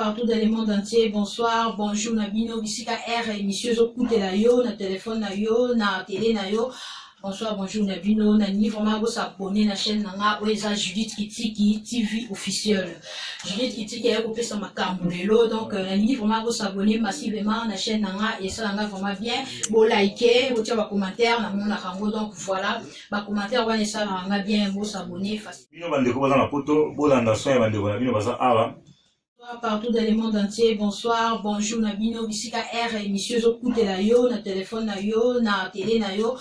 partout dans le monde entier. Bonsoir, bonjour, Nabino, Bissika R, émission Zokutela yo, na téléphone na yo, na télé na yo. Bonsoir, bonjour, Nabino, Nani, vraiment, vous abonnez à la chaîne Nanga, Oeza Judith Kitiki, TV officielle. Judith Kitiki est coupée sur ma camoulélo, donc, Nani, vraiment, vous abonnez massivement à la chaîne Nanga, et ça, Nanga, vraiment bien. Vous likez, vous tirez vos commentaires, na mon akango, donc, voilà. Ma commentaire, ouais, ça, Nanga, bien, vous abonnez, facile. Bino bandeko baza na poto, bolanda so ya bandeko na bino baza awa. Partout dans le monde entier, bonsoir, bonjour, Nabino, Bissika R, émission Zokutela yo, na téléphone na yo, na télé na yo.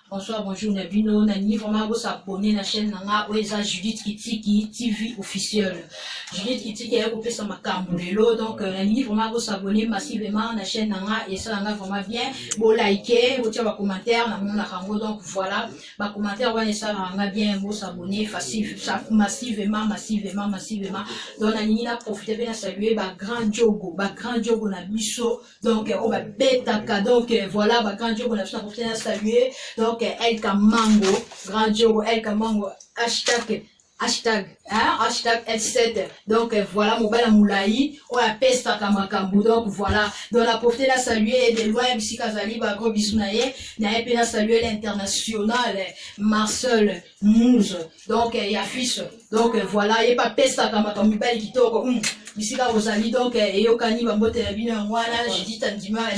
Bonsoir, bonjour, Nabino, Nani, vraiment, vous abonnez à la chaîne Nanga, Oeza Judith Kitiki, TV officielle. Judith Kitiki est coupée sur ma camoulélo, donc, Nani, vraiment, vous abonnez massivement à la chaîne Nanga, et ça, Nanga, vraiment bien. Vous likez, vous tirez vos commentaires, na mon akango, donc, voilà. Ma commentaire, ouais, ça, Nanga, bien, vous abonnez, massivement. Donc, Nani, na profité, bien, saluer, grand Diogo, na biso, donc, on va betaka, donc, voilà, grand Diogo, na biso, na profité, na saluer, donc, El Kamango, grand Diogo, El Kamango, hashtag L7, donc voilà, Mobile Moulaï, on a pesta Kamakambu, donc voilà, donc la profité la saluer de loin, Bissi Kazali, gros bisounaye, n'a pas saluer l'international, Marcel Mouze, donc il y a fils, donc voilà, il n'y a pas pesta Kamakambu, qui toque, Bissi Kazali, donc, et au cani, Bambote la bino, voilà, j'ai dit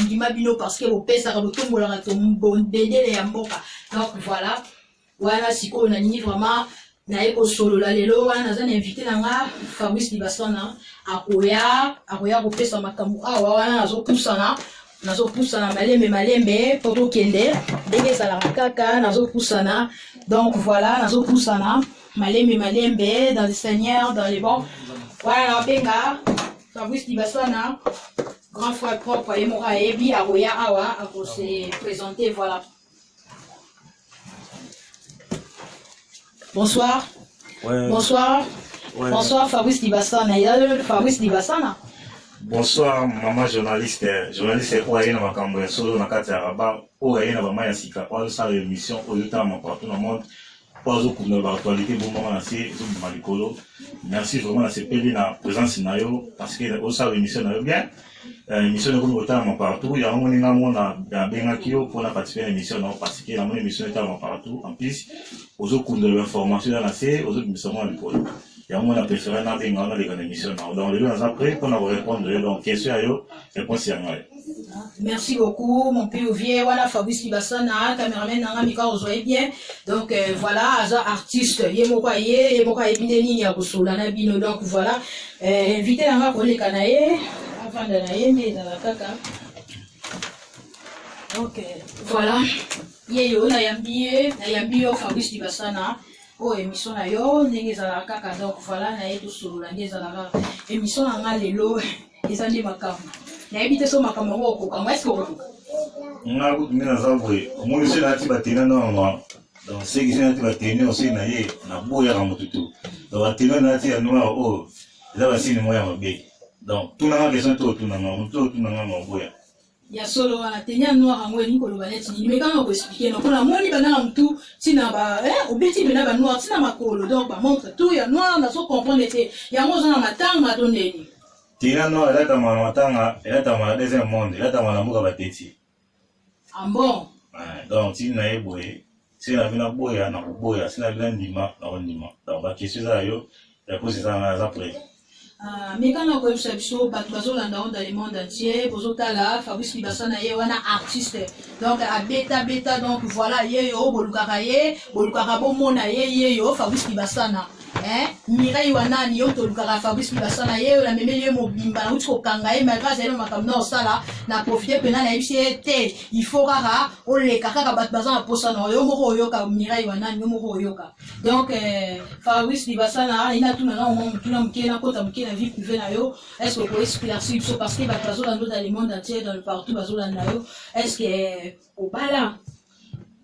Ndima Bino, parce que au pesta, au tombe, la tombe, béné, les amboka, donc voilà, si on a ni vraiment, naye ko solo la lelo wana naza invité nanga Fabrice Libasana akoya kopesa makambo awa wana nazo pusana malembe poto kende ndenge sala kaka nazo pusana, donc voilà nazo pusana malembe dans le Seigneur, dans les bons, voilà na benga Fabrice Libasana grand frère propre et mora ebi akoya awa ako se présenter, voilà. Bonsoir. Ouais. Bonsoir. Ouais. Bonsoir Fabrice Libasana. Il y a Fabrice Libasana. Bonsoir maman journaliste oye na makambo ya solo na kati ya Rabat, oye na bama ya sika, oye sa émission oyo tama partout dans le monde. Ozo kuna ba actualité bon maman na si zo malikolo. Merci vraiment na sepeli na présence na yo parce que o sa émission na yo bien. Émission de comme autant partout, il y a un moment na benga kio pour na participer à l'émission parce que la émission est partout en plus aux autres de l'information dans la C, aux autres émissions à l'école. Il y a un moment na préféré na benga na les émissions dans les deux après pour nous répondre donc question à yo réponse à moi. Merci beaucoup mon POV, voilà Fabrice Libasana, caméraman nanga mika ozoye bien. Donc voilà, aza artiste, yemokaye bindeni ya kosola na bino, donc voilà, invité nanga ko le kanaye. Donc voilà, yeyo na yambi Fabrice Libasana o émission na yo ndenge za kaka, donc voilà na yeto solo la ndeza la émission na lelo ezandi makambo na ebite so makambo ngoko kama est-ce que nga kutumina zabwe omoni se na tibatena na donc c'est que c'est tibatena aussi na ye na boya ka mututu donc batena na ti anwa o za basini moya mabe. Donc, tout le monde est tout le monde. Ya solo wana tenya noir ngwe ni koloba neti mais quand on expliquer non la moni bana mtu tina ba obeti bena ba noir tina makolo, donc ba montre tout ya noir na so comprendre que ya mozo na matanga tondeni tina noir là ta matanga là ta ma deuxième monde là ta ma mbuka bateti ah bon. Donc tina eboye c'est la bina boya na boya c'est la bina ndima na ndima, donc ba question za yo ya poser ça na après. Mais quand on a conception, dans le monde entier, Bozotala, Fabrice Libasana, wana artiste. Donc, à bêta, donc voilà, yeyo, Bolukaraye, Bolukarabo Mona, yeyo, Fabrice Libasana. Mireille wana ni yoto lukara Fabrice Libasana, yeyo, la mémé ye mobimba, na utko kangaye, malgré zélo makamno, sala, na profité pena na FCT, il faut rara, on les kaka batbazan à posano, yo moro yoka, Mireille wana, yo moro yoka. Donc, Fabrice Libasana, il a tout maintenant, kota mkena vie privée na yo, est-ce que vous pouvez expliquer ça parce que bazo dans le monde entier, dans le partout, bazo dans yo, est-ce que au bala?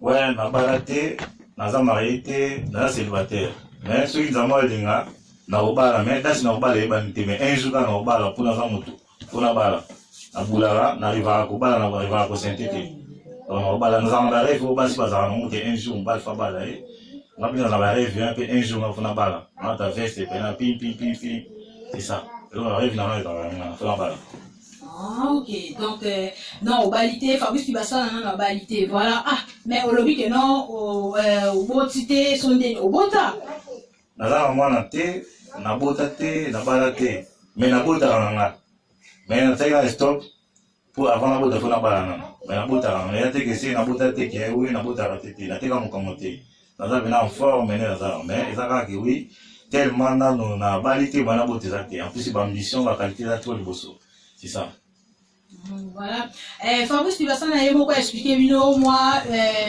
Ouais, na balate, na za marié té, na célibataire. Mais ceux qui ont linga na obala, mais dans na obala ebanité, mais un jour na obala pour na za moto, pour na bala. Na bulara, na riva ko bala na riva ko sainteté. Donc na obala na za mbare, faut basi bazana moto un jour on bala fa bala eh. On a bien dans la rêve un peu un jour on na bala. Na ta veste, na pim. C'est ça. arrive dans la Ah, ok. Donc, non, au balité, Fabrice Tibassa, non, balité. Voilà. Ah, mais au lobby que non, au botité, son dé, au bota. Naza moi na te, na bota te, na bala te. Mais na bota ranga. Mais na taille stop pour avant la bota faut na bala non. Mais na bota ranga. Ya te que c'est na bota te qui oui na bota te. Na te comme commenter. Naza bena en forme mais naza. Mais ça que oui, tellement na balité bana bota ça te. En plus c'est ambition la qualité là trop le bosso. C'est ça. Voilà. Fabrice Tibassa na ye moko expliquer bino moi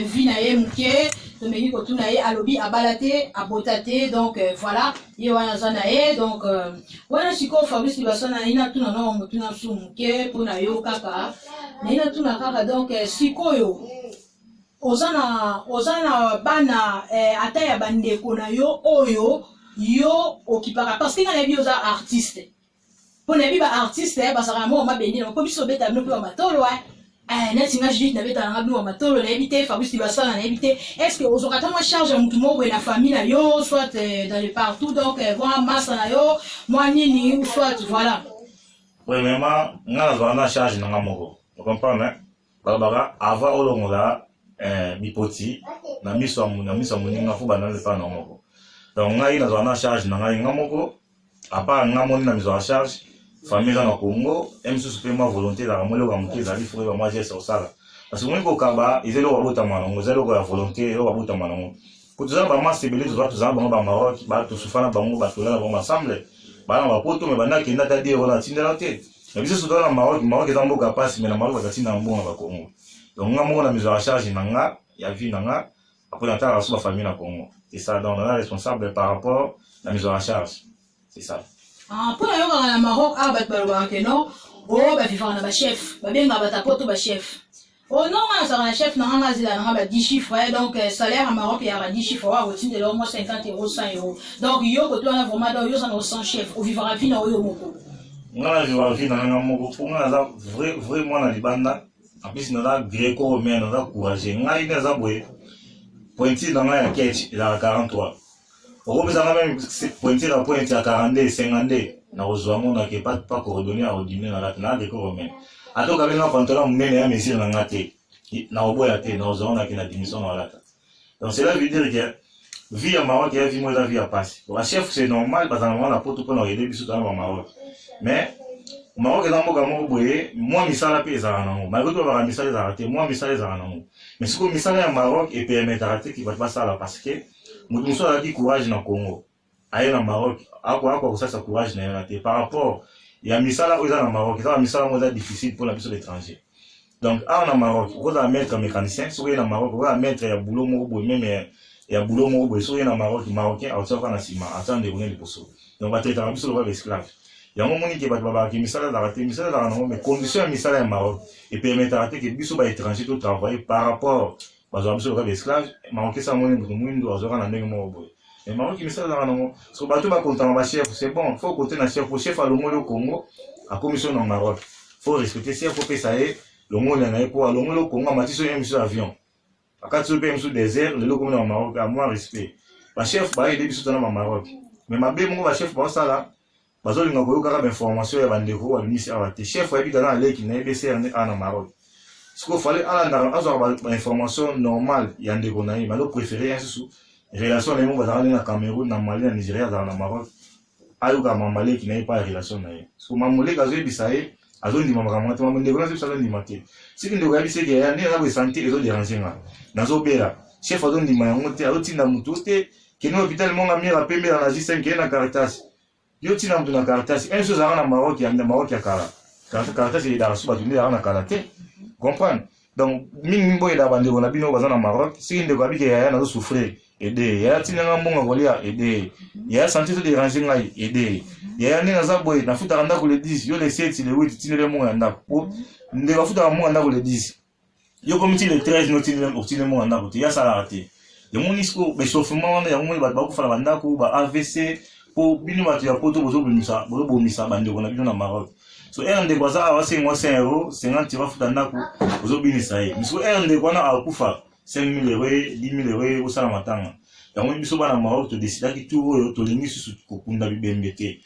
vie na ye muke to mengi ko tuna ye alobi abalate abotate donc voilà ye wana zana ye donc wana siko Fabrice Tibassa na ina tuna no mutuna su muke pona yo kaka na ina tuna kaka donc siko yo ozana bana ata ya bandeko na yo oyo yo okipaka parce que na bio za artiste. Pour les artistes, parce que moi, on m'a béni, on peut plus sauver ta bleu à ma tolo, net image vite, n'avait pas un bleu à ma tolo, l'éviter, Fabrice Tibassa, on a évité. Est-ce que aux orateurs, moi, charge un tout le monde, la famille, là, yo, soit dans les partout, donc, voir masse, là, yo, moi, ni, ou soit, voilà. Oui, mais moi, on a charge dans la moro. Vous comprenez, hein? Barbara, avant, on a bipoti, na miso amuni, na fuba, na le pas non moro. Donc, on a eu la charge dans la moro, à part, on a mon na miso à charge. Famille dans le Congo, même si c'est ma volonté, la ramole va monter, la livre va manger sur ça. Parce que moi, au Kaba, ils ont le tamanong, ils ont la volonté, ils ont le tamanong. Pour tout ça, bah, c'est belé, tout ça, bah, Maroc, bah, tout souffle, bah, bah, tout là, bah, ensemble. Bah, on va pas tout, mais bah, qui n'a pas dit, voilà, tiens, la tête. Mais c'est souvent le Maroc, Maroc est un beau capable, mais le Maroc va tirer un bon à Congo. Donc, on a mon amis à charge, nanga, il y a vu nanga, après, on a la famille à Congo. C'est ça, donc, on est responsable par rapport à la mise en charge. C'est ça. Ah, pour la Maroc, ah, bah, non, oh, bah, vivant na ba chef, bah, bien, bah, ta poto, ba chef. Oh, non, ça va, chef, non, on a 10 chiffres, donc, salaire à Maroc, il y a 10 chiffres, au de l'au moins 50 €, 100 €. Donc, yo, que toi, on a vraiment, dans, yo, ça n'a 100 chefs, au vivant à vie, dans, yo, moko. On a vivant à vie, dans, moko, pour moi, vraiment, dans les bandes, en plus, on a gréco-romain, on a courageux, on a une azaboué, pointé dans la quête, il a 43. Au bout d'un même pointé la pointe à 42, 50, na ozoamo na ke pas coordonné à ordiner na la de romain. Ato ka benga pantalon mene ya mesir na ngate. Na oboya te na ozoamo na ke na démission na la. Donc cela veut dire que vie à Maroc et vie moi la vie à passer. Pour un chef c'est normal parce que on a pas tout pour nous aider biso dans Maroc. Mais au Maroc est dans mo gamo boye, moi misala pe za na mo. Malgré tout ba misala za raté, moi misala za na mo. Mais ce que misala à Maroc et permettre raté qui va pas ça là parce que Moudousso a dit courage dans le Congo. Aïe dans le Maroc, à quoi ça courage n'a raté. Par rapport, il y a Missala où il y a dans Maroc, il y a Missala où il difficile pour la mission d'étranger. Donc, à Maroc, vous allez mettre un mécanicien, si vous êtes dans Maroc, vous allez mettre un boulot mobile, même il y a un boulot mobile, si vous êtes dans Maroc, Marocain, à hauteur de ciment, à temps de venir de poisson. Donc, on va traiter un peu sur l'esclave. Il y a un moment qui va qui Missala a raté, Missala a raté, mais condition à Missala au Maroc, et permettre à rater que Bissou va étranger tout travailler par rapport. Parce que je suis esclave, Marocain ça monnaie pour nous, nous avons un énorme. Et Maroc qui me sert dans le sur bateau va content ma chef, c'est bon, faut côté na chef, chef à l'homo au Congo, à commission au Maroc. Faut respecter chef, faut payer ça et l'homo n'a pas pour l'homo au Congo, ma tissue même sur avion. À 4 sur même sur désert, le loco au Maroc, à moi respect. Ma chef va aider bisous dans le Maroc. Mais ma bé mon chef pour ça là, parce que nous avons eu information et bandeko à l'unité à chef va être dans la lait qui n'a pas essayé en Maroc. Ce qu'il fallait avoir l'information normale, il y a des gonaïs, mais le préféré, c'est relation les mots dans le Cameroun, dans le Mali, dans le Nigeria, dans le Maroc. Ayoka Mambalé qui n'a pas de relation. Parce que Mambalé, quand je dis ça, a zone di Mambalé, Mambalé, quand je dis ça, zone di Maté. Si vous ne c'est qu'il y a des santé, les autres dérangés. Dans l'opéra, chef a zone di Mayangote, a zone di Moutoute, qui est l'hôpital, mon ami, a payé dans la J5, qui est dans Caritas. Yo tina mtu na Caritas, un chose à Maroc, il y a un Maroc qui a Kara. Caritas, il est dans la soupe, il est dans la Karaté. Comprendre? Donc, ming boy da bande on a bino bazana Maroc, si inde ko abike ya na souffrir, aider. Ya tina ngambonga kolia, aider. Ya santé to déranger ngai, aider. Ya ni na za boy na futa randa ko le 10, yo le 7, le 8, tina le mo anda ko. Nde ba futa mo anda ko le 10. Yo comité le 13 no tina mo anda ko, ya sala raté. Yo monisko be chauffement ya mo ba ko fala banda ko ba AVC pour bino ba ya poto bozo bomisa bande ko na bino na Maroc. So de baza awase moi 5 €, 50 va futa ndako ozobinisa ye. Miso de kwana akufa 5 000 €, 10 000 € osala matanga. Yango biso bana Maroc to décida ki tout oyo to lingi susu kokunda bibembe te.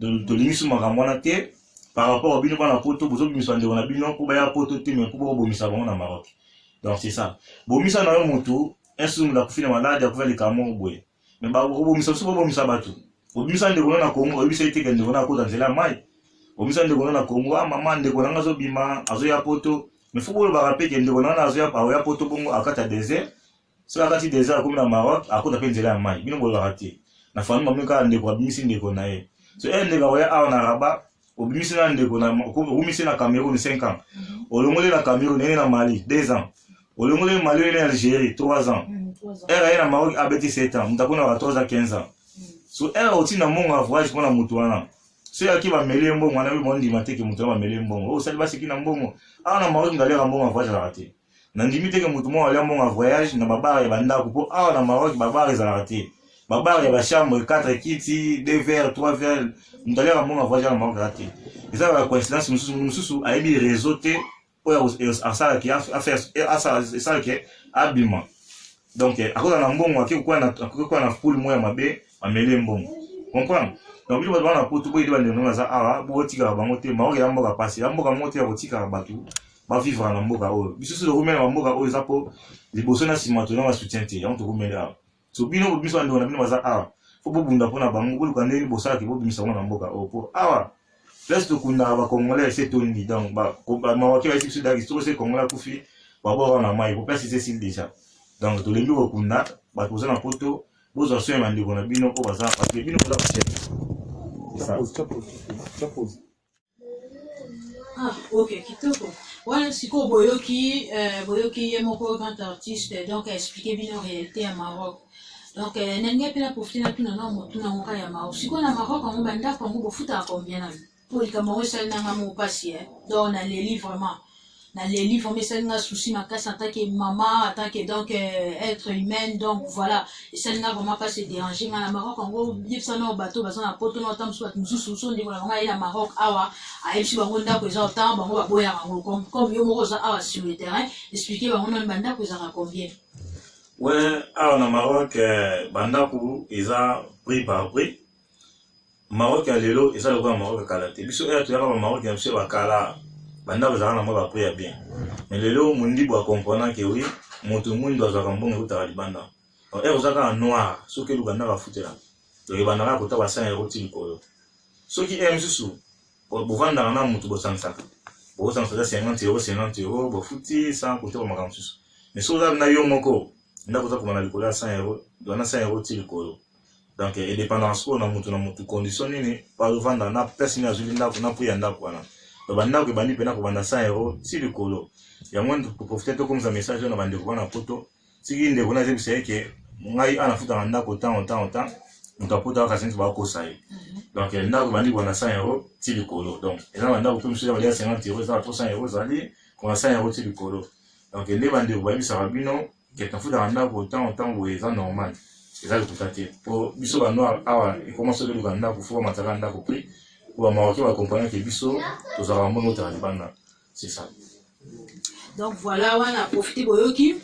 de l'émission Maramwana te par rapport à bino bana poto bozo bimisa ndeko na bino ko baya poto te mais ko bomisa bango na Maroc. Donc c'est ça. Bomisa na yo moto un soum la kufina malade akufela likamo boye. Mais ba bomisa so bomisa batu. Bomisa ndeko na Congo obisa ite ke ndeko na ko danzela mai. Bomisa ndeko na Congo mama ndeko na zo bima azo ya poto mais faut ba rappeler ke ndeko na azo ya poto bongo akata désert. So akati désert comme na Maroc akota penzela mai. Bino bo raté. Na fanu mamika ndeko bimisi ndeko na ye. So ndeko ya awa na Rabat obimisi na ndeko na obimisi na Cameroun 5 ans. Olongole na Cameroun na Mali 2 ans. Olongole Mali na Algérie 3 ans. Elle na Maroc abeti 7 ans. Mtakuna wa 3 à 15 ans. So elle aussi na monga voyage pour na mutu wana. So yaki ba mele mbongo wana bi mondi mateke mutu ba mele mbongo. O sali basi kina mbongo. Awa na Maroc ndalera mbongo voyage la raté. Na ndimite ke mutu mo ala mbongo voyage na babare banda ko awa na Maroc babare za raté. Babare ba chambre 4 kiti 2 verres 3 verres. Ndalera mbongo voyage na Maroc raté. Et ça la coïncidence mususu a ebi réseauté à ça qui a fait ça qui habillement. Donc à cause na mbongo akikuwa na pool moya mabe amele mbongo. Comprendre? Donc bilo ba na poto boyi ba ndeno za awa bo tika bango te ma ya mboka pasi ya mboka mote ya kotika batu ba vivre na mboka o. Biso so rumela mboka o zapo liboso na simato na soutien te on to rumela. So bino biso ndo na bino za awa. Faut bo bunda pona bango bo lukande ni bosala ki bo bimisa na mboka o po awa. Reste kunda ba congolais c'est tondi donc ba mawaki ba sisi da histoire c'est congolais kufi ba bo na mai ko pesi c'est déjà. Donc to lembi ko kunda ba ko na poto bo zo so mandi ko na bino ko baza parce que bino ko za Pause. Ah, ok, kitoko. Voilà, siko boyoki ye moko grand artiste donc expliquer bien la réalité à Maroc. Donc nenge pena profiter na tuna na motu na ngoka ya Maroc. Siko na Maroc on banda ko ngo futa combien na pour les Camerounais ça n'a mo passer donc dans les livres vraiment dans les livres mais ça n'a souci ma casse en tant que maman en tant que donc être humaine donc voilà et ça n'a vraiment pas se déranger dans la Maroc en gros vivre ça dans bateau parce qu'on a poto no temps soit nous sous de la Maroc awa a epsi bango ndako za temps bango ba boya bango comme yo moko za awa sur le terrain expliquer bango na banda ko za combien. Ouais, awa na Maroc banda ko eza prix par prix. Maroc à l'élo et ça le Maroc à Kalaté. Biso est tu as au Maroc bien sûr à Kala. Banda vous avez na après bien. Mais l'élo mundi boit comprendre que oui, mon tout le monde doit avoir un bon route à Banda. Donc vous avez en noir, ce que le Banda va foutre là. Le Banda va coûter 5 € til ko. Ce qui aime sous pour vendre na mutu bo 150. Bo 150 €, bo fouti sans coûter au Maroc sous. Mais si vous avez na yo moko, ndako za komana likola 100 €, dona 5 € til ko. Donc indépendance ko na mutu conditionné ni par vendre na personne na zulinda ko na puya ndako wana. To banda ko bandi pena ko banda 100 € si le colo. Ya moins pour profiter to comme ça message na bande ko na poto. Siki inde ko na zebisa ke ngai ana futa ndako temps mutaputa ka sensi ba ko sai. Donc ndako bandi ko na 100 € si le colo. Donc eza banda ko msuya ba 50 € ça 300 € zali ko na 100 € si le colo. Donc ne bande ko ba mi sarabino ke tafuta ndako temps bo eza normal. C'est ça le contacté. Pour biso ba noir awa et comment se le ganda pour faire matanga ndako prix pour Marocain va comprendre que biso tous avons mon autre banda. C'est ça. Donc voilà, on a profité boyoki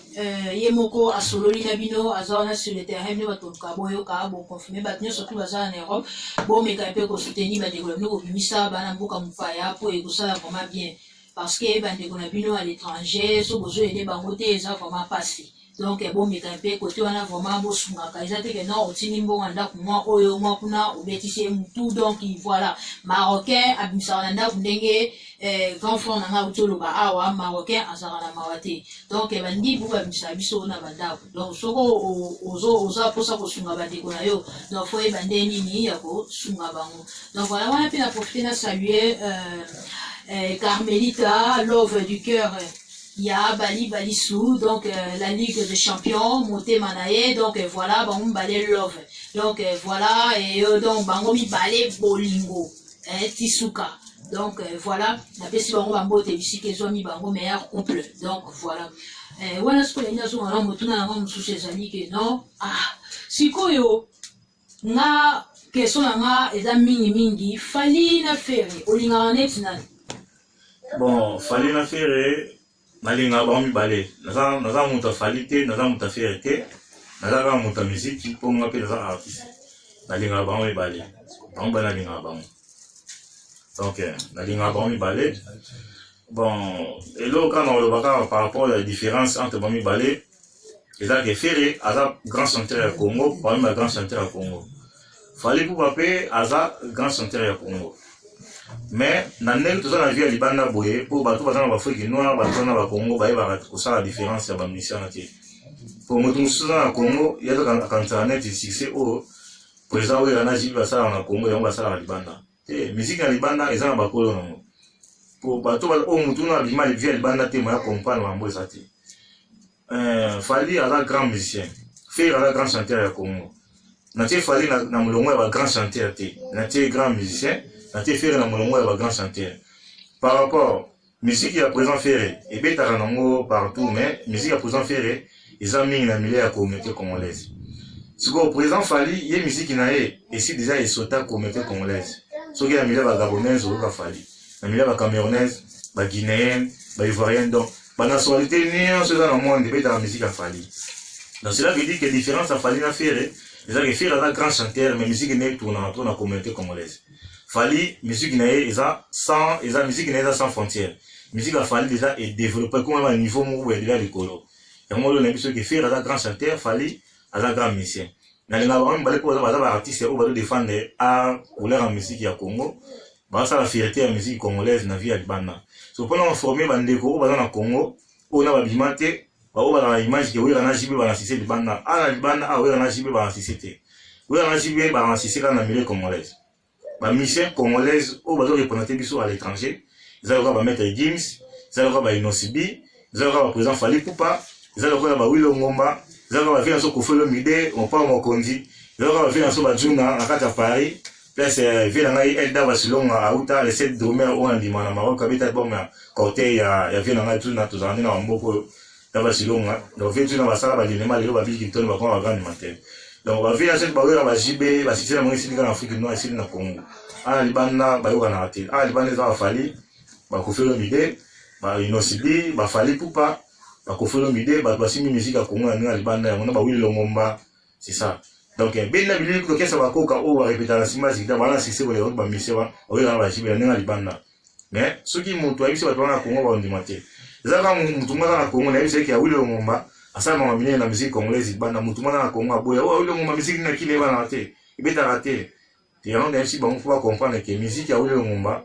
yemoko asololi na bino azana sur le terrain ne batoka boyoka bo confirmer batnyo surtout bazana en Europe bo meka pe ko soutenir ba développement ko bimisa bana mboka mufaya po e kusala vraiment bien parce que bande ko na bino à l'étranger so bozo aider bango te eza vraiment passé. Donc bon mécanicien côté on a vraiment beau sunga kaisa te que non otini mbongo ndako moi oyo moi kuna obetisi mutu donc voilà marocain abimisa ndako ndenge grand frère nanga utolo ba awa marocain azara na mawate donc bandi bu babimisa biso na bandako donc soko oza posa ko sunga bande ko na yo donc faut ebande nini ya ko sunga bango donc voilà on a pu profiter na saluer Carmelita Love du cœur. Il y a Bali Sou, donc la Ligue des Champions, Moté Manaye, donc voilà, Bango Balé Love. Donc voilà, et donc Bango Mi Balé Bolingo, Tisuka. Donc voilà, la peste Bango Bambo Tebisi Kezomi Bango meilleur couple. Donc voilà. Voilà ce que les gens ont motuna na sous ces amis que non. Ah, sikoyo na question nga eza mingi fali na fere olinga net na. Bon, fali na fere nalinga ba mi balé naza muta falite naza muta fierté naza ka muta musique pour nga pe naza artiste nalinga ba mi balé ba nalinga ba Donc, la ligne à Bami Balé. Bon, et là, quand on le voit par rapport à la différence entre Bami Balé, et là, que Ferré, à la grand centre à Congo, parmi la grand centre à Congo. Fallait pour paper, à la grand centre à Congo. Mais, dans le tout ça, la vie à Libana Boye, pour battre, par exemple, l'Afrique noire, battre dans le Congo, bah, il va être ça la différence, il y a mission à tirer. Pour me trouver ça, au Congo, il y a quand Internet, il succès, oh, président, oui, il y en a, j'y vais ça, dans le Congo, et on va ça à Libana. Musique à Libana, ils ont un bacolo, non. Pour bateau, oh, Moutouna, l'image, il vient à Libana, tu m'as compris, on va ça. Fallait à la grand musicien, faire à la grand chanteur à Congo. Naté fallait na mulongo à grand chanteur, naté grand musicien, naté faire na mulongo à grand chanteur. Par rapport, musique qui a présent faire, et bien t'as un partout, mais musique à présent faire, ils ont mis une amie à la communauté congolaise. Ce qu'au présent fallait, il y a musique qui n'a et si déjà ils sont à la communauté congolaise. Ce qui a mis la gabonaise ou la fallait. La mis la camerounaise, la guinéenne, la ivoirienne, donc. La nationalité, ni un seul dans le monde, début dans la musique à Fali. Donc cela veut dire que la différence à Fali n'a fait, c'est que faire un grand chanteur, mais musique n'est tourne dans la communauté congolaise. Fali, musique n'est sans, musique n'est sans frontières. Musique à Fali déjà est développée comme un niveau où elle est déjà l'école. Et moi, on a vu que faire un grand chanteur, Fali, un grand musicien. Dans les grands balais pour les artistes, on va défendre l'art couleur en musique à Congo. Bah, ça la fierté à la musique congolaise na vie à Libana. So pendant former bandeko au bazana Congo, on a bimate, ba o bazana image que oui on a jibe ba na sisé Libana, ah Libana ah oui on a jibe ba na sisé té. Oui on a jibe ba na sisé na milieu congolaise. Ba mission congolaise au bazo représenter biso à l'étranger. Ils allaient ba mettre Gims, ils allaient ba Inosibi, ils allaient ba président Fali Poupa, ils allaient ba Wilo Ngomba, ils allaient ba venir so Kofelo Mide, on pas Mokondi, ils allaient ba venir so ba Juna à Kata Paris. Place vient Elda Basilonga à Outa, les 7 dromères au Andima, na Maroc, habite bon, côté, il y a vient en tout, na tous en en beaucoup, la Basilonga, donc vient tout dans la salle, il y a des malheureux, qui tournent à grande matin. Donc, on va venir à cette barrière à Jibé, va citer la monnaie ici en Afrique noire, ici dans le Congo. Ah, Libana, Bayoga na Té, ah, Libana, va Fali, va Kofelo Mide, va Inosibi, va Fali Poupa, va Kofelo Mide, va Simi musique à Congo, à Libana, on a Bawil Longomba, c'est ça. Donc, bien la bilique, que ça va coca ou à répéter la cima, c'est que d'abord la succès pour les autres, mais c'est va, on va la chiber, on a Libana. Mais, ceux qui m'ont trouvé, c'est va tourner à Congo, on va demander. Les gens qui m'ont à Congo, on c'est qu'il y a eu le moment, à ça, on a mis la musique congolaise, Libana, m'ont à Congo, à Boya, oh, le moment, musique n'a qui n'est pas raté. Il est raté. Et on a aussi, bon, faut comprendre que musique, a eu le moment,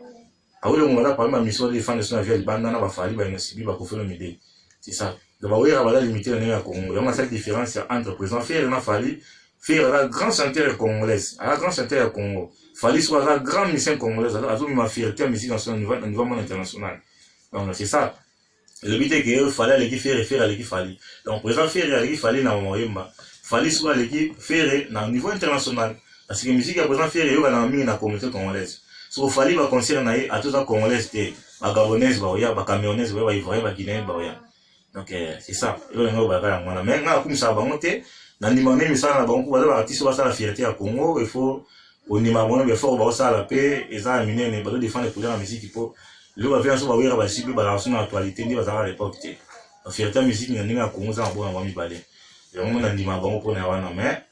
a eu le moment là, parmi ma mission de défendre son avion, Libana, n'a pas fallu, bah, il y a une idée. C'est ça. Donc, on va limiter la Congo. Et on a cette différence entre présent, faire, il a fallu. Faire la grande chanteur congolaise, à la grande chanteur Congo. Fallait soit la grande mission congolaise, à tout ma fierté, mais ici au niveau international. Donc, c'est ça. Le but est qu'il fallait l'équipe faire à l'équipe fallait. Donc, présent faire à l'équipe fallait dans mon yemba. Fallait soit l'équipe faire au niveau international. Parce que la musique à présent faire, il y a dans la communauté congolaise. So, fallait va concerner à tout ça congolaise, la gabonaise, la camerounaise, la ivoirienne, la guinéenne, donc, c'est ça. Mais, comme ça, dans les moments où ça, on a artiste la fierté à Congo, il faut, au niveau il faut ça la paix, et ça, amener les balles défendre les couleurs la musique, il faut, le va faire, on va voir, la actualité, il va à l'époque, la fierté à musique, il y a un Congo, ça, on va m'y parler. Et on a dit, pour mais,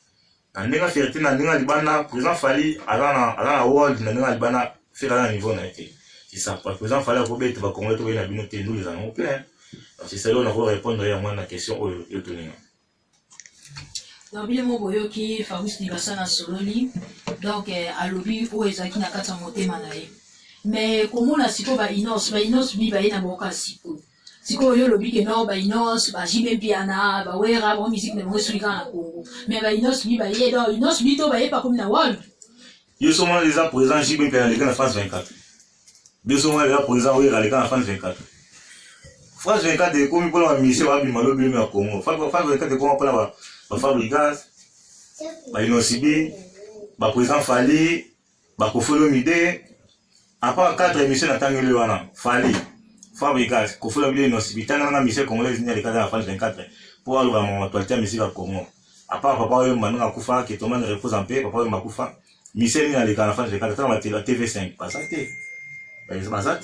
dans la fierté, dans la Libana, présent, fallait, à la world, dans la Libana, faire à un niveau, c'est ça. Par exemple, fallait que tu vas convaincre la communauté, nous les avons plein. C'est ça, on va répondre à la question, donc bile mo boyo ki Fabrice Libasana sololi donc à lobby o ezaki na kata motema na ye mais comment la siko ba inos bi ba ina boka siko yo lobby ke no ba inos ba jibe piana ba wera ba musique de mo sulika na Congo mais ba inos bi ba ye do inos bi to ba ye pas comme na wall yo sommes déjà présent jibe piana les gars France 24 yo sommes déjà présent wera les gars France 24 France 24 de comme pour la mission ba bi malo bi na Congo France 24 de comment pour la Fabrigas, Inosibi, président Fali, Kofelo Mide, à part 4 émissions d'attendre le Wana, Fali, Fabrigas, Kofelo Mide, Inosibi, tant qu'on a mis congolais dans les cadres de la France 24 pour avoir mon actualité musique à Congo. À part Papa Manu Akoufa qui est tombé de repose en paix, Papa Makoufa, Michel dans les cadres de la France 24, tant la TV5, pas ça, pas ça.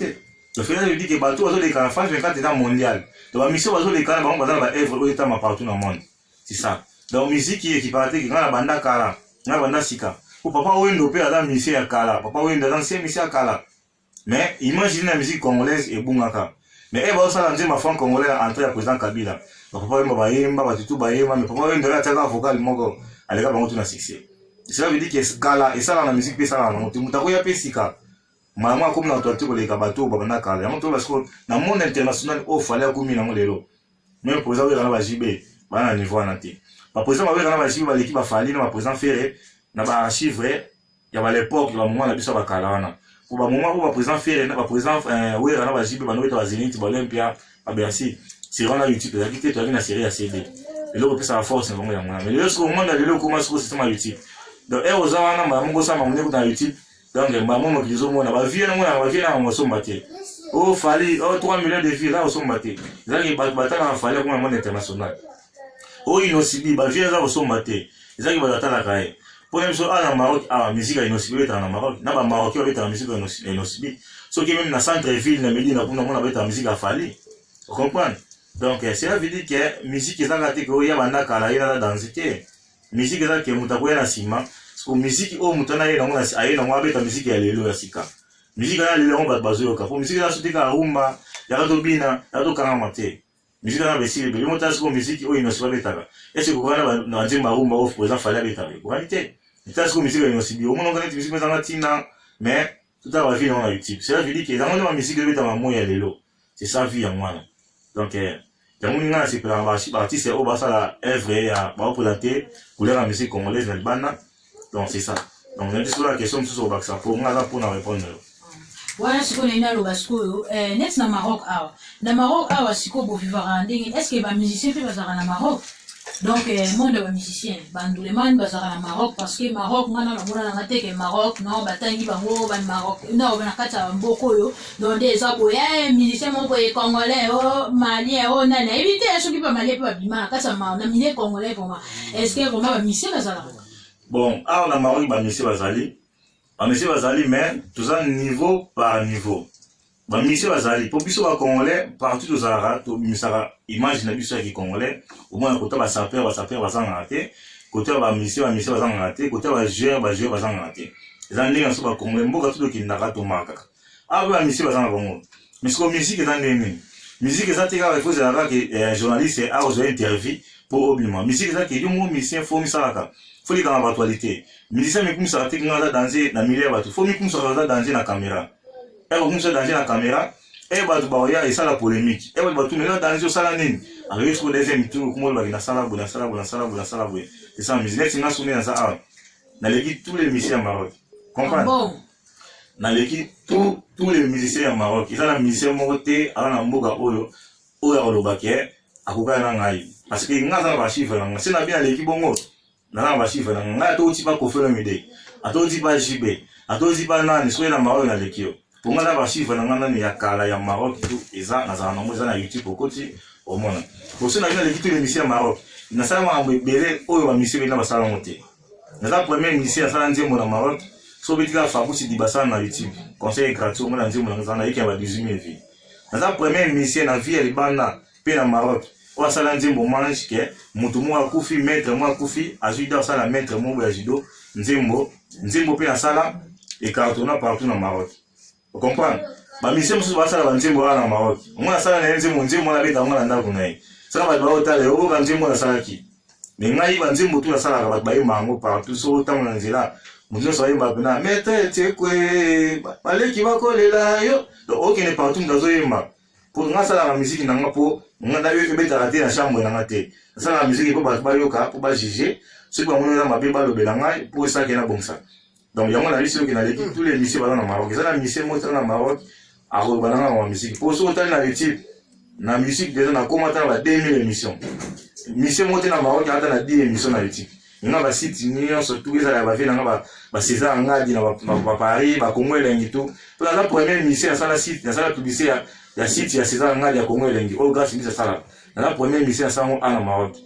Le fait de dire que bateau les cadres de la France 24 est dans mondial. Donc la mission les cadres de la œuvre où est partout dans le monde. C'est ça. Donc musique qui est partie qui la banda kala, la banda sika. Pour papa Wendo pe ada musique à kala, papa Wendo dans c'est musique à kala. mais imaginez la musique congolaise et bungaka mais eh ba ça nzembo franc congolais entre le président Kabila papa ba yemba ba tutu ba yemba mais papa ndela taka vocal moko aleka bango tuna succès cela veut dire que scala et ça dans la musique pesa na moto mutako ya pesika mama comme na toité ko le kabato ba na kala ya moto parce que na monde international o fallait ko mina lelo même pour ça na ba JB ba na niveau na te ba président ba na ba JB ba l'équipe ba fali na ba président Ferré na ba chiffre ya ba l'époque ba moment na biso ba kala wana pour ba moment où ba président Ferré na ba président oui na ba JB ba no eta ba Zénith ba Olympia ba Bercy c'est vraiment YouTube la qualité tu as une série à CD et là ça force vraiment ya mwana mais le ce moment là le comment c'est système YouTube donc et aux wana ba mongo ça ma mongo dans YouTube donc ba mongo kizo mona ba vie na mona ba vie na mo so maté oh fallait 3 millions de vues là au so maté donc ba batala fallait comme un monde international oh inosibi ba vie là au so maté ils ba batala kai pour même so à Maroc à musique inosibi est en Maroc na ba marocain est en musique inosibi so qui même na centre ville na Medina pour mona ba musique a fallait vous comprenez donc cela veut dire que musique est en que ya banda kala ina danser musique est que mutako ya sima parce que musique o mutana ina ngona aina ngwa beta musique ya lelo ya sika musique na lelo ngba bazo ka pour musique la sotika rumba ya to bina ya to kanga mate musique na besile be mota ko musique o ina soba beta est-ce que ko na nzimba rumba o pour ça fallait beta ko qualité c'est que musique ina sibi o mona ngana musique na tina mais tout à la vie on a YouTube cela veut dire que dans la musique beta mamo ya lelo c'est sa vie en moi donc Yamunga c'est pour l'artiste au bas la œuvre à présenter couleur la musique congolaise dans le banda donc c'est ça donc on a dit sur la question sur le ça pour moi là pour nous répondre voilà ce qu'on est là le basco net na Maroc siko bo vivre ndenge est-ce que ba musicien fait bazara na Maroc donc monde ba musicien bandule man bazara na Maroc parce que Maroc ngana na mona na teke Maroc non batangi bango ba Maroc non ba kata mboko yo donc des abo ya musicien mon boy congolais oh malien oh nana éviter ceux qui pas malien pas bima kata ma na mine congolais pour moi est-ce que vraiment ba musicien bazara bon alors na Maroc ba musicien bazali mais tout un niveau par niveau ba musicien bazali pour biso ba congolais partout aux Arabes to misara image na biso ya congolais au moins côté ba sapeur bazanga raté côté ba musicien bazanga raté côté ba joueur bazanga raté ezandi na so ba congolais mboka tout ki ndaka to maka ba musicien bazanga bongo mais ce que musique ezandi nini musique ezati ka il faut savoir que journaliste a osé interview pour obligement musique ezati yo mo musicien faut misalaka faut les dans l'actualité musicien mais comme ça te ngala danser na milieu ba faut mi comme ça danser na caméra et comme ça danser la caméra et bah tu bah et ça la polémique et bah tu me là danser ça la nini avec ce que les amis tout comme on va sala c'est ça musique c'est na sonner ça na l'équipe tous les musiciens Maroc comprendre na l'équipe tous les musiciens Maroc ils ont la musicien moté à la mboka oyo olobake akoka na ngai parce que ngaza ba chiffre na c'est na bien l'équipe bongo na ba chiffre na ngai to ti pas ko faire mide ato ti pas JB ato ti pas nani soit na Maroc na l'équipe pour moi là chiffre na ngana ni ya kala ya Maroc tout eza na za na mo eza na YouTube okoti au monde pour ça na bien l'équipe les musiciens Maroc na ça ma mbele oyo ba musiciens na ba sala monter na za premier musicien sala nzembo na Maroc so betika fabusi di basana na YouTube conseil gratuit au monde nzembo na za na yeke ba 18000 vie na za premier musicien na vie ya banda pe na Maroc o sala nzembo manche ke mutu mo akufi maître mo akufi ajuda sala maître mo ya judo nzembo pe na sala et cartonna partout na Maroc. Vous comprenez? Ba musicien musu ba sala ba nzembo na Maroc. Mona sala na nzembo na beta ngana ndako na ye. Sala ba otale o ba nzembo na sala ki. Mais ngai ba nzembo tu na sala ba mango partout so tango na nzela. Muzo so yeba bina mete tekwe baleki bakolela yo. Donc okene partout ndazo yema. Pour nga sala la musique na nga po nga da yo beta rater na chambre na nga te. Sala la musique po ba yoka po ba juger. Ce que mona ma be ba lobela ngai pour ça que na bonsa. Donc, il y a mon avis qui n'a l'équipe, tous les musiciens dans le Maroc. Ils ont la musique dans le Maroc, à regarder la musique. Pour ceux qui ont l'équipe, la musique, déjà, on a commenté à 2000 émissions. Musiciens montés dans le Maroc, il y a 10 émissions dans l'équipe. Il y a des sites, surtout, il y a des César Ngadi, Paris, Congo et tout. Pour la première émission, il y a un site, il y a un publicité, il y a un site, il y a César Ngadi, Congo et oh, grâce à ça, la première émission, il y a un Maroc.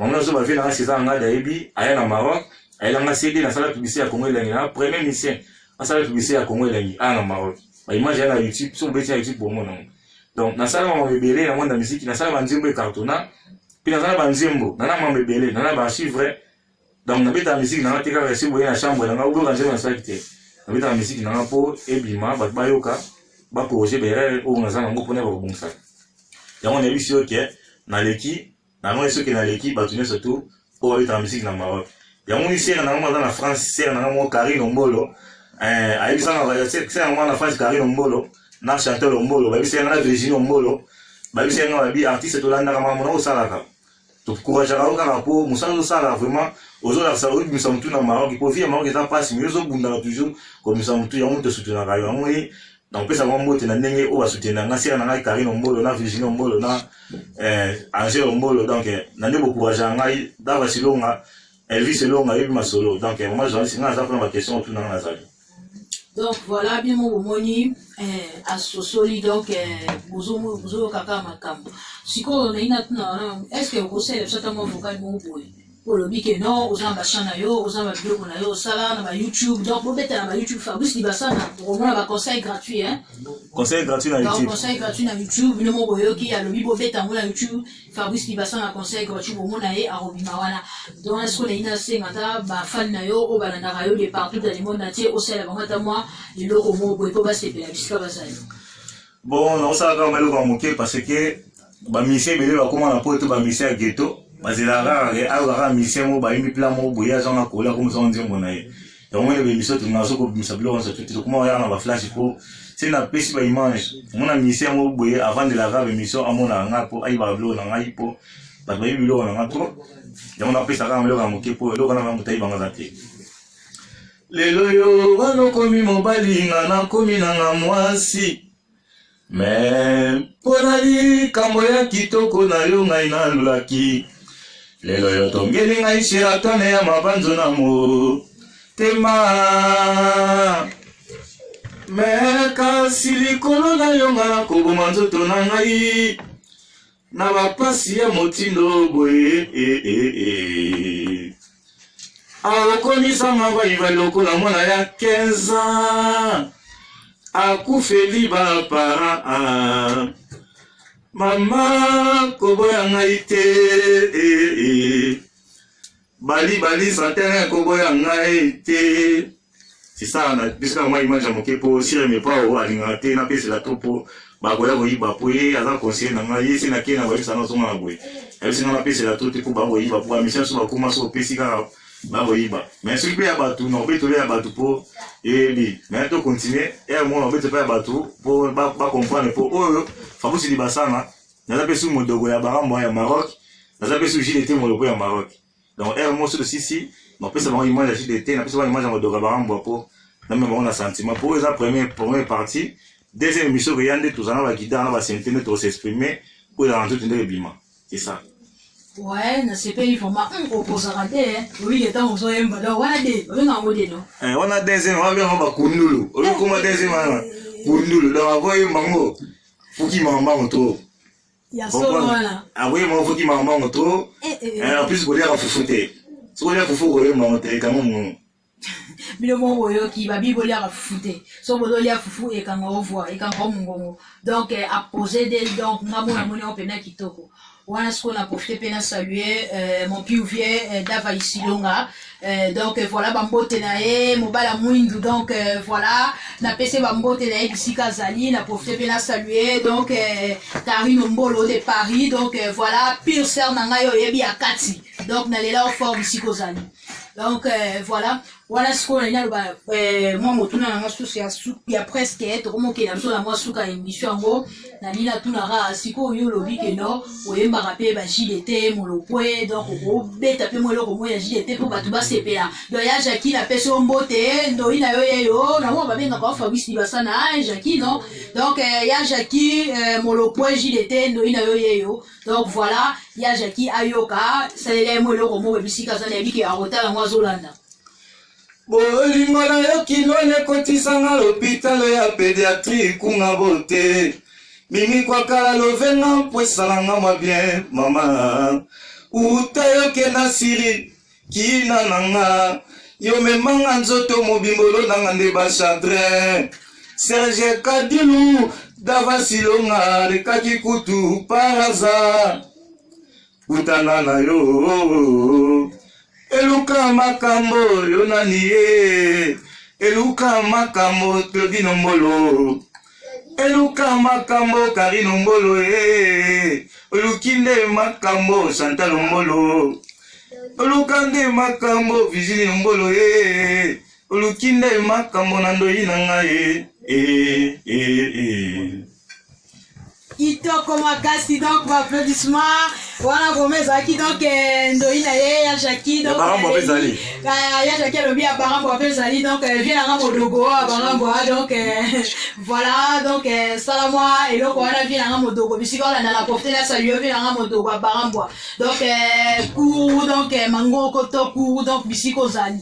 Maintenant, il y a un César Ngadi, il y a un Maroc. Elle a cédé la salle publicité à Congo et la premier mission la salle publicité à Congo et la Maroc. Bah image à YouTube, sur le YouTube pour moi non. Donc na salle m'a bébélé la monde musique, na salle banzembo cartona, puis na salle banzembo, na m'a bébélé, na ba chiffre. Donc na beta musique na teka resi boye na chambre na obo kanzembo na salle kité. Na beta musique na po ebima ba bayoka, ba corriger berere o ngazana ngo pona ba bongsa ya on a vu sûr que na leki na moi ce que na leki ba tune surtout o être en musique na Maroc ya on ici na moi dans la France c'est na moi Karine Ombolo a eu ça c'est na France Karine Ombolo na chanteur Ombolo ba c'est na Virginie Ombolo ba c'est na bi artiste to landa kama mona osala to courage à la pour musalo sala vraiment aux autres ça nous sommes tous dans Maroc il faut vivre Maroc est pas si mieux au bunda toujours comme nous sommes tous ya on te soutenir na yo moi donc pesa ngombo tena ndenge o basutena na sira na Karine Ombolo na Virginie Ombolo na Angèle Ombolo donc na ndebo courage ngai dava silonga Elvis Elonga et Masolo donc moi j'en sais na ça prend ma question tout dans la salle. Donc voilà bien mon moni à Sosoli donc bozo kaka makambo siko na ina tuna est-ce que vous savez certainement vocal mon boy pour le bique non aux ambachana yo aux ambabio na yo sala na YouTube donc vous mettez na YouTube Fabrice Libasana pour moi va conseil gratuit hein conseil gratuit na YouTube conseil gratuit na YouTube le mon boyo qui a le bibo beta na YouTube Fabrice Libasana conseil gratuit pour mona et arobima wana donc est-ce qu'on a ina sengata ba fan na yo o balanda yo de partout dans le monde entier au sel bangata moi le loko mo boy ko ba se pe la bisika basali bon on ça quand même le moquer parce que ba mission belé ba comment na poto ba mission ghetto bazela rara mission mo ba imi plan mo boya genre kola comme ça on dit mon aïe donc moi les missions tout na so ko bimisa bilo on se tout comment ya na ba flash ko c'est na pesi ba image mon mission mo boya avant de la rare mission à mon nga po ai ba bilo na ngai po ba ba bilo na nga trop donc on a pesa quand même le moquer po le kana mutai banga zate lelo yo wana komi mobali na komi na mwasi mais ponali kambo ya kitoko na yo ngai na lulaki lelo yo tongeli ngai shiratone ya mabanzo na mo tema mais kasi likolo na yo nga koboma nzoto na ngai na bapasi ya motindo boye akonisanga baiba lokola mwana ya 15 ans akufeli bapara mama koboya ngai te bali santene koboya ngai te c'est ça na bisika moi image ya moke po sire me pa o alinga te na pese la topo bakoya koyiba po ye aza conseiller na ngai yesi na kena bayisa na zonga na boye yesi na pese la topo po bakoyiba po mission so bakoma so pesi ka bakoyiba mais celui pe ya batu na obeto ya batu po et mais to continuer et moi on veut pas bateau pour pas comprendre pour eux Fabrice Libasana n'a pas su modogo ya barambo ya Maroc n'a pas su JDT modogo ya Maroc donc et moi sur le sisi on peut savoir image JDT n'a pas savoir image modogo barambo pour même on a sentiment pour eux la première partie deuxième émission que yande tous en va guider on va s'entendre tous s'exprimer pour la rentrer dans le bima c'est ça. Ouais, na c'est pas vraiment opposé à hein. Oui, il temps on soit voilà on a modé non. On a deuxième, on va kundulu. On comment deuxième kundulu dans voyer mango. Faut qu'il mamba moto. Il y a ça voilà. Ah oui, moi faut qu'il mamba moto. En plus pour dire foufoute. Si on dire foufou voyer monte quand même. Bile mo boyo ki ba biboli a foufoute. So bodoli a foufou et quand on voit et quand on ngongo. Donc à poser des donc ngamo na moni on pena kitoko. Voilà ce qu'on a profité pour saluer mon piouvier Dava Isilonga. Donc voilà bambote nae mobala mwindu donc voilà na pc bambote nae bisika zali na profité pour saluer donc Karine Ombolo de Paris donc voilà pire sœur nanga yo yebi akati donc na lela au fort bisiko zali donc voilà ce qu'on a dit moi motuna nanga susi ya presque être comme que na so na moi suka émission ngo na lila tunara siko yo lobi que non oyemba rapé ba JDT molopwe donc o beta pe mo loko mo ya JDT pour batu ba CPA donc ya Jackie la personne mbote ndo ina yo na mo ba benga ko Fabrice Libasana Jackie non donc ya Jackie molopwe JDT ndo ina yo donc voilà ya Jackie ayoka ça les mo loko mo bisika za na biki a rota mo zolanda bolingo na yo kinone kotisanga l'hôpital ya pédiatrie kunga bote mimi kwa kala lovenga mpuesalanga mwa bien mama uta yo kenda siri kina nanga yo memanga nzoto mobimbolo nanga nde bachadrin Serge Kadilu Dava Silonga lekaki kutu paraza utana na yo eluka makambo yo nani ye eluka makambo todino mbolo Eluka makambo Karine Mbolo Olukinde makambo Chantal Mbolo Olukande makambo Virginie Mbolo Olukinde makambo Nandoyi nanga Kitoko makasi donc applaudissement wana gomeza ki donc Ndoyi na ye ya Jackie donc ya Jackie lobi ya barambo apezali donc vient na modogo barambo donc voilà donc salamwa eloko wana vient na modogo bisika la na porter la saluer vient na modogo barambo donc cours donc mango koto cours donc bisiko zali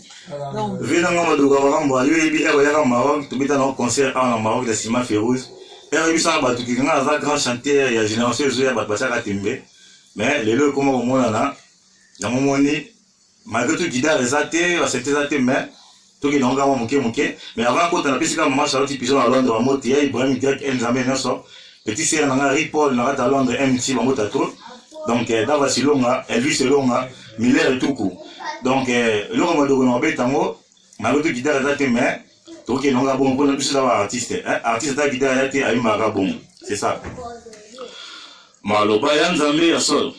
donc vient na modogo barambo yo bi ya ya Maroc to bita na concert en Maroc de Sima Férouz. Il y a un grand chanteur, il y a une génération de gens qui ont été mais les deux, comme on a malgré tout, il y a des athées, mais tout qui n'ont pas manqué. Mais avant, quand on a pu se faire maman Charlotte, puis on a Londres, on a dit, Ibrahim, petit sœur, on a Ripoll, on a à Londres, MT, on a tout. Donc, d'abord, c'est long, Elvis, c'est long, Miller et tout coup. Donc, l'homme on a dit, malgré tout, il y a des athées, mais donc il y a un bon plus d'avoir artiste artiste ta guitare été à bon c'est ça maloba ya nzambe ya sol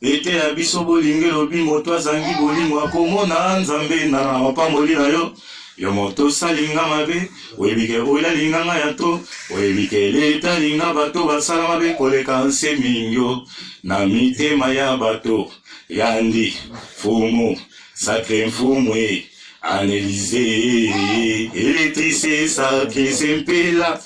ete ya biso bolinge lobi moto azangi bolingo akomona nzambe na mapamboli na yo yo moto salinga mabe oyebike oila linganga ya to oyebike leta linga bato basala mabe koleka nseminyo na mitema ya bato yandi fumu sacré mfumwe Analysé, électricité, sacré, sempela,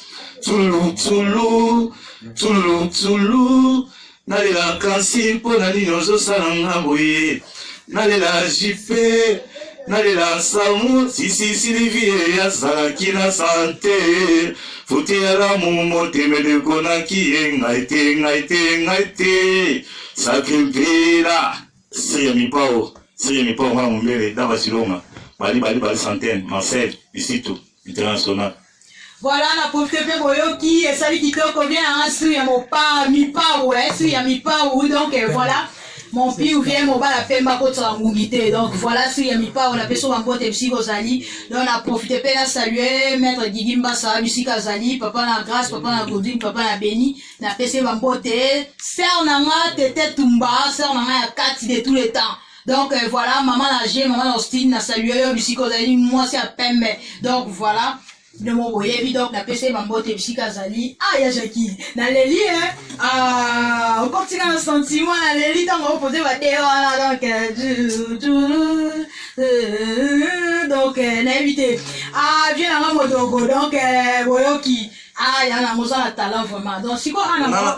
Toulou, Toulou, Toulou, Toulou, Nalela kansi, pona ninozo salanga boye, Nalela jipe, Nalela samu, si, livie, ya salakina santé, Fouti ala mumote, mede konaki, ngaite, sacré pela, c'est mi pao, wana mbele, daba silonga. Bali centaine, Marseille, ici tout, international. Voilà, la pauvreté boyoki, et ça qui te convient à su ya mon pa, mi pa, ouais, su ya mi pa, donc voilà. Mon pi ou vient mon bas la peine bako sur la mougité. Donc voilà, su ya mi pa, on a fait son emboîte et psychosali. Donc on a profité peine à saluer, maître Gigimba Sa, Musika Zali, papa la grâce, papa la godine, papa la béni. On a fait son emboîte, sœur nanga, tete tumba, sœur nanga ya 4 de tous les temps. Donc voilà, maman Nagé, maman Austin, na salué, Bisikazali, moi c'est à Pembe. Donc voilà, de mon voyez, donc la PC Mambote Bisikazali. Ah, il y a Jackie. Dans les lits, on continue dans le sentiment, dans les lits, on va poser ma théorie, donc, n'invité. Ah, viens dans mon dogo, donc, Boyoki. Ah, il y a un talent vraiment. Donc, c'est quoi,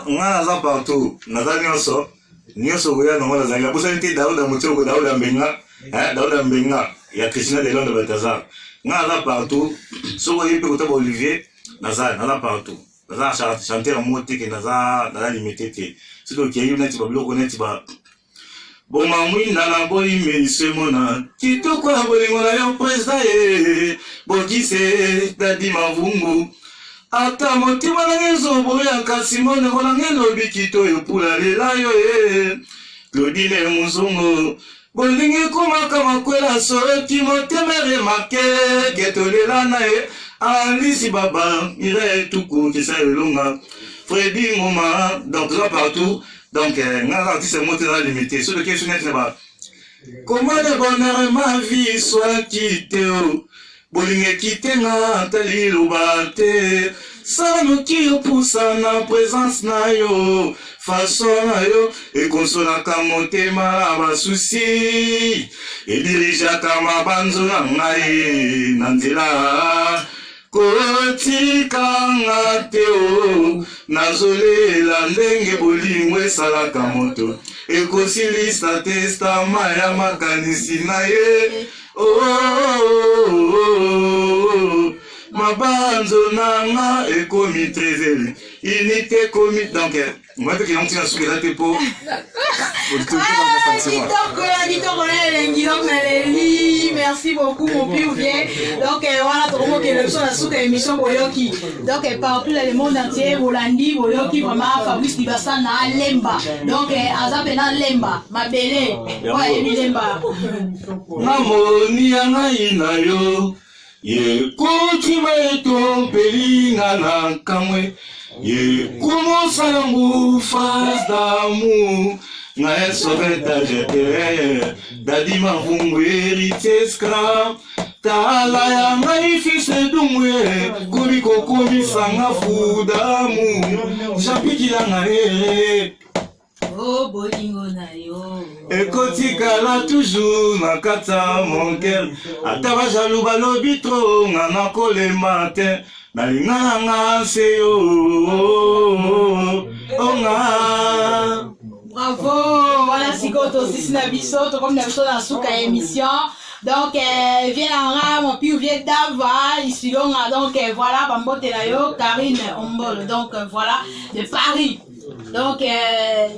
on a partout, on a ça. Nyoso goya no mala zanga busa nti Daouda Muchoko Daouda Mbenga ya Christina de Londres Balthazar nga là partout so goye pe kota Olivier naza partout naza chanter monter que naza limité te c'est donc il y a une tiba bloko neti ba boma mwinda na boyi mesemona kitoko ya bolingo na yo président bokise dadi mavungu ata motima na ngezo boya kasimone kona ngeno bikito yo pula lela yo Claudine Muzungu bolingi kuma kama kwela soroti motemere make getolela na Alice Baba ire tuku kisa elonga Freddy Ngoma donc là partout donc nga artiste monté dans limité sur le question n'est pas comment le bonheur ma vie soit quitté bolinge kitenga tali lubate sanuki opusa na présence na yo façon na yo e konsolaka motema basusi e dirijaka mabanzo na ngai na nzela kotikanga te o nazolela ndenge bolingo esalaka moto ekosilisa testama ya makanisi na ye mabanzo nanga ekomi trésor unité komi donc moi que on tient sur la tepo merci beaucoup mon pionnier donc voilà tout le monde qui est sur la sous émission boyoki donc partout dans le monde entier Bolandi boyoki vraiment Fabrice Libasa na lemba donc azape na lemba mabele ouais lemba namoni yanga inayo ye kuti maeto pelinga na kamwe Comment ça l'amour, face d'amour, n'a sauvé ta jeté, Dadi ma vungu héritier scrap, Tala ya ngai fils d'umwe, Kubiko kubi sanga fou d'amour, Japiki la ngaé. Oh, bolingo na yo. Ekotikala toujours na kata mon cœur, Ataba jalou balobi trop, Ngana kole matin, Nalinganga se yo, Onga. Bravo, voilà Sikoto, c'est Sinabiso, comme la chose dans souka émission. Donc, viens là, mon pire vient d'Ava, ici donc voilà, Bambote Layo, Karine Ombol, donc voilà, de Paris. Donc,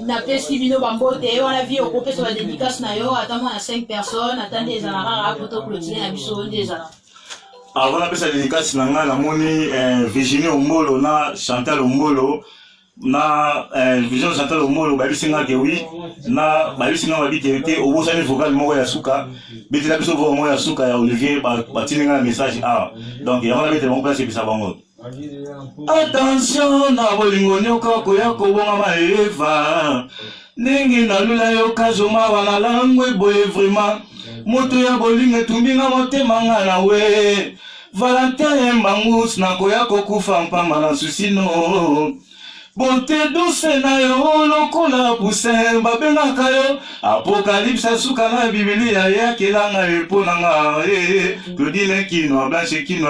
n'a pas si vino Bambote, on a vu au groupe sur la dédicace Nayo, attends, on a 5 personnes, attendez les alara, pour clôturer la mission des alara. Avant la pesa dédicace nanga na moni Virginie Ombolo na Chantal Ombolo na Virginie Chantal Ombolo ba bisinga ke oui na ba bisinga ba bitete obosani vocal moko ya suka bitela biso vocal moko ya suka ya Olivier ba tininga message donc ya wana bete mon place bisa bango. Attention na bolingo nyoka ko ya ko bonga maeva ningi na lula yo kazoma wana langwe boye vraiment moto ya bolingo tumbinga motema nga na we Valentin Mbangus na koya kokufa mpamba na susino Bonte douce na yo lokola poussin babengaka yo Apocalypse suka na Biblia yakelanga eponanga Claudine Kino Blanche Kino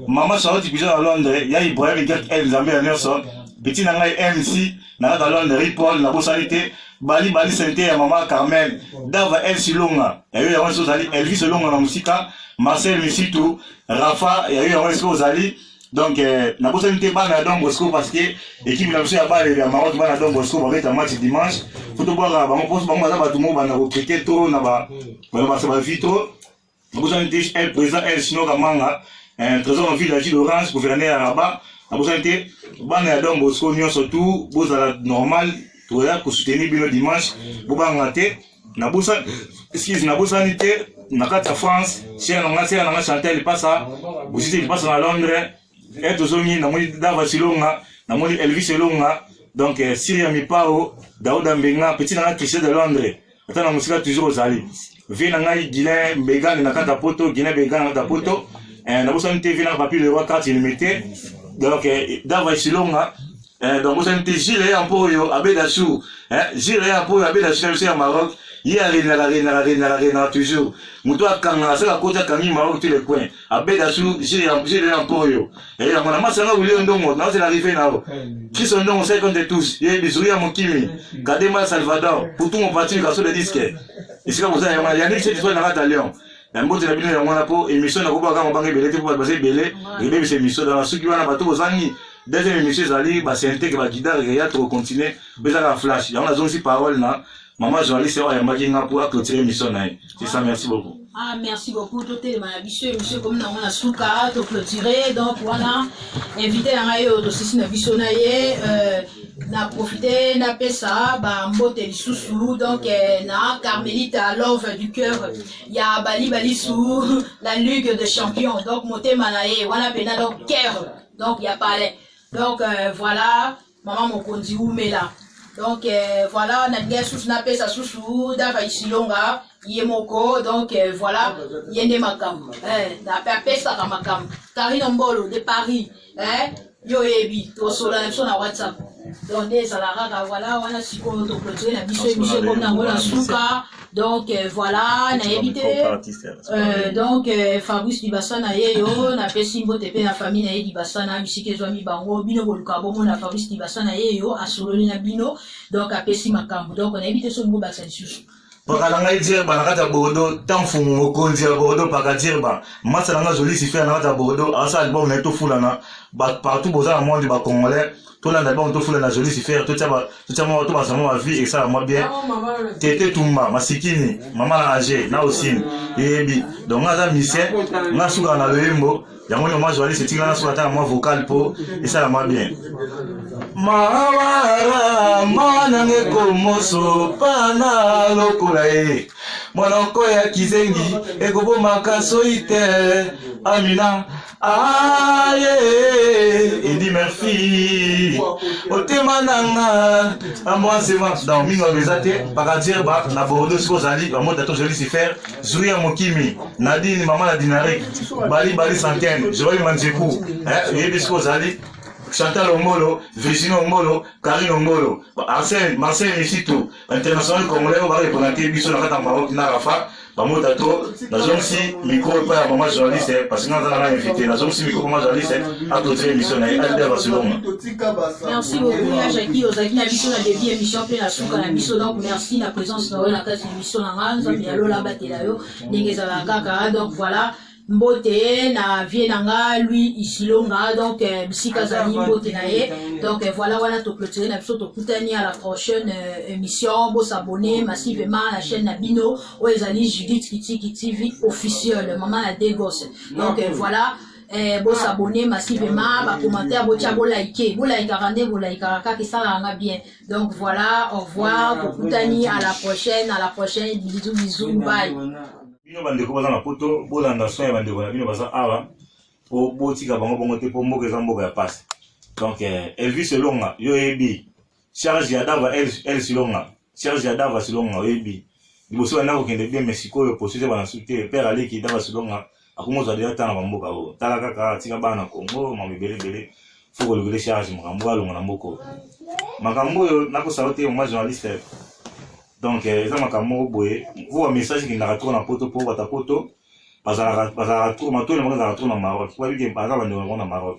Mama Charlotte Pigeon à Londres ya Ibrahim Gert El Zambia Nelson Petit na ngai MC na ka Londres Paul na bosalité Bali Sente ya Mama Carmen Dava El Silonga ya yo ya wanso zali Elvis Silonga na musika Marcel Misitu Rafa ya yo ya wanso zali donc na bosalité bana Don Bosco parce que équipe la monsieur ya bale ya Maroc bana Don Bosco ba beta match dimanche faut boire ba mo pose ba mo za ba tout mo bana recruter trop na ba ba vitro na bosalité el président El Sino Kamanga trésor en ville de Orange gouverneur à Rabat na bosalité bana ya Don Bosco nyo surtout bozala normal toya ko soutenir bino dimanche bobanga te na bosa excuse na bosanité na kata France cher na Chantal passa aussi il passe à Londres et tozongi na moni Dava Silonga na moni Elvis Silonga donc Syria Mipao Daouda Mbenga petit na Christian de Londres atana musika toujours ozali vina ngai Guilain Mbegane na kata poto Guilain Mbegane na kata poto na bosanité vina papier le roi carte illimité donc Dava Silonga donc vous avez Gilles Ampoyo Abedachou Gilles Ampoyo Abedachou c'est au Maroc il y a rien toujours mutoa kanga sala kota kangi Maroc tous les coins Abedachou Gilles Ampoyo et on a masanga wili ndongo na c'est l'arrivée na qui sont non c'est comme de tous il y a Bizuria Mokimi Kadema Salvador pour tout mon parti la sur le disque et c'est comme ça il y a des choses dans la Lyon un mot de la bino ya mwana po émission na ko ba kama bangi belete pour baser belé et même c'est émission dans la suki wana bato bozangi deuxième émission zali ba sente que ba guidare ya trop continuer beza la flash ya on a aussi parole na maman journaliste ya makinga pour clôturer émission na c'est ça merci beaucoup. Ah merci beaucoup tout le monsieur comme na on a souka to clôturer donc voilà invité na yo to sisi na biso na ye na profiter na pesa ba mbote lisusu donc na Carmelita Love du cœur ya bali sous la Ligue des Champions donc motema na ye wana pena donc cœur donc il y a palais donc voilà maman mokonzi umela donc voilà na bien sous na pesa sous Dava Silonga yemoko donc voilà yende makam na pesa ka makam Karine Ombolo de Paris yo ebi to sola sur na WhatsApp donc des salaraka voilà on a si qu'on to clôturer la biso comme na ngola suka donc voilà na évité donc Fabrice Dibasana yeyo na pesi mbote pe na famille na ye Dibasana bisike zwami bango bino boluka bomo na Fabrice Dibasana yeyo asololi na bino donc a pesi makambo donc on a évité so ngo baksa susu Pakalanga dire banakata Bordeaux tant fou mokonzi ya Bordeaux pakadir ba masa nanga joli si faire nakata Bordeaux asa album na to fulana ba partout boza na monde ba congolais to la album to fulana joli si faire to taba to basamo ma vie et ça moi bien tete tumba masikini mama na age na aussi yebi donc ngaza misien nga suka na lembo ya moni moi joli c'est tingana sur ta moi vocal po et ça moi bien Mawara manange komoso pana lokola e monoko ya kizengi ekoboma kaso ite Amina Aïe, Eddie Murphy, Otema Nanga, moi c'est moi. Dans Mingo Bezate, Paradir, na Bordeaux, Skozali, à moi d'attendre, je vais faire, Zouya Mokimi, Nadine, Maman la Dinarek, Bali Centaine, Joël Manjekou, Yebi Skozali, Chantal Omolo, Virginie Omolo, Karine Omolo, Marcel Nishito, international congolais, on va répondre Biso na kata Maroc na Rafa, Bamo Dato, na zone si micro pas maman journaliste parce que nous avons invité, na zone si micro maman journaliste à d'autres émissions na Albert Barcelone. Merci beaucoup à Jackie Ozaki na biso na début émission pe na suka na biso donc merci la présence na la case émission na nganza mais allo la batela yo ndenge za la kaka donc voilà. Mbote na vienanga lui isilonga donc bisika zali mbote na ye donc voilà wana to clôturer na biso to kutani à la prochaine émission bo s'abonner massivement à la chaîne Nabino ou ezali Judith Kitiki TV officiel maman la dégos donc voilà bo s'abonner massivement ba commentaire bo tia bo liker rande bo like ka que ça va bien donc voilà au revoir to kutani à la prochaine bisous bye. Bino bandeko baza na poto bolanda soin ya bandeko na bino baza awa po botika bango bongo te po mboka eza mboka ya pasi donc Elvis Longa yo yebi charge ya dava el silonga charge ya dava silonga yebi liboso banda kokende bien Mexico yo posite bana sute père aleki dava silonga akomoza deja tana bamboka o tala kaka tika bana Congo mamibelebele foko lobele charge makambo alonga na mboko makambo yo nakosala te moi journaliste. Donc, ça m'a comme boé. Vous un message qui n'a pas trop na poto pour votre poto. Bazar trop, ma tout le monde a trop na Maroc. Vous voyez que bazar va nous rendre na Maroc.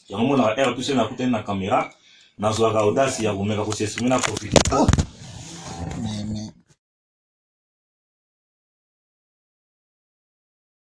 Il y a un moment dans air tout seul na côté na caméra. Na zoa audace ya vous mega ko se sumina profiter.